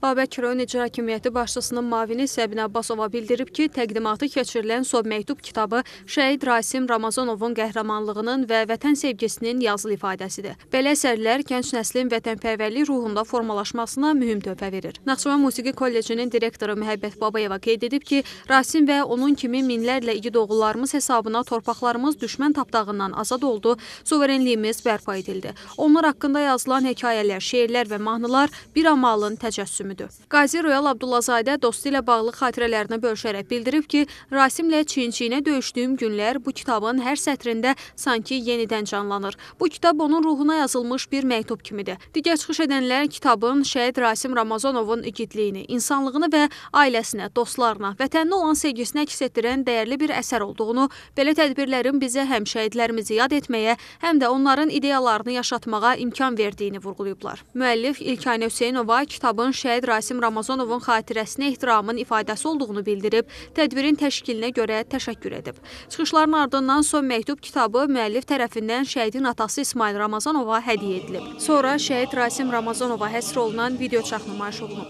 Babək rayon İcra Hakimiyyəti başçısının müavini Səbinə Abbasova bildirib ki, təqdimatı keçirilən Sob məktub kitabı şəhid Rasim Ramazanovun qəhrəmanlığının və vətən sevgisinin yazılı ifadəsidir. Belə əsərlər gənc nəslin vətənpərvərlik ruhunda formalaşmasına mühüm töhfə verir. Naxçıvan Musiqi Kollecinin direktoru Məhəbbət Babayeva qeyd edib ki, Rasim və onun kimi minlərlə igid oğullarımız hesabına torpaqlarımız düşmən tapdağından azad oldu, suverenliyimiz bərpa edildi. Onlar haqqında yazılan hekayələr, şeirlər və mahnılar bir amalın təcəssümüdür. Qazi Royal Abdullazadə dostu ilə bağlı xatirələrini bölüşərək bildirib ki, Rasimlə çiyin-çiyinə döyüşdüyüm günlər bu kitabın hər sətrində sanki yenidən canlanır. Bu kitab onun ruhuna yazılmış bir məktub kimidir. Digər çıxış edənlər kitabın şəhid Rasim Ramazanovun igidliyini, insanlığını və ailəsinə, dostlarına, vətəninə olan sevgisini əks etdirən dəyərli bir əsər olduğunu, belə tədbirlərin bizə həm şəhidlərimizi yad etməyə, həm də onların ideyalarını yaşatmağa imkan verdiyini vurğulayıblar. Müəllif İlkanə Hüseynova kitabın şəhid Rasim Ramazanovun xatirəsinə ehtiramın ifadəsi olduğunu bildirib, tədbirin təşkilinə görə təşəkkür edib. Çıxışların ardından son məktub kitabı müəllif tərəfindən şəhidin atası İsmail Ramazanova hədiyyə edilib. Sonra şəhid Rasim Ramazanova həsr olunan video çap nümayiş olunub.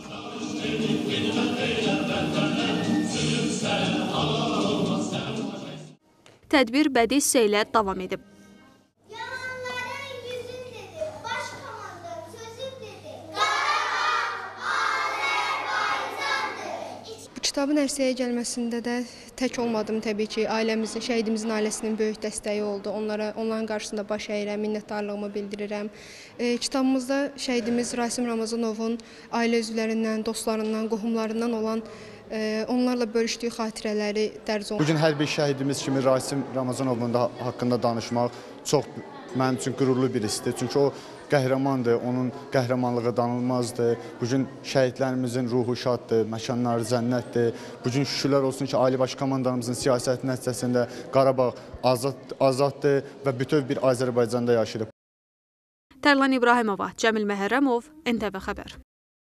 Tədbir bədii hissə ilə davam edib. Kitabın ərsəyə gəlməsində də tək olmadım təbii ki, ailəmizin, şəhidimizin ailəsinin böyük dəstəyi oldu. Onların qarşısında baş əyirəm, minnətdarlığımı bildirirəm. Kitabımızda şəhidimiz Rasim Ramazanovun ailə üzvlərindən, dostlarından, qohumlarından olan onlarla bölüşdüyü xatirələri dərc olunur. Bugün hər bir şəhidimiz kimi Rasim Ramazanovun da haqqında danışmaq çox mənim üçün qürurlu bir hissdir. Çünki o qəhrəmandır, onun qəhrəmanlığı danılmazdır. Bugün şəhidlərimizin ruhu şaddır, məkanları cənnətdir. Bugün şükürlər olsun ki, Ali Baş Komandanımızın siyasəti nəticəsində Qarabağ azaddır və bütöv bir Azərbaycanda yaşayırıq. Tərlan İbrahimova, Cəmil Məhərrəmov, NTV Xəbər.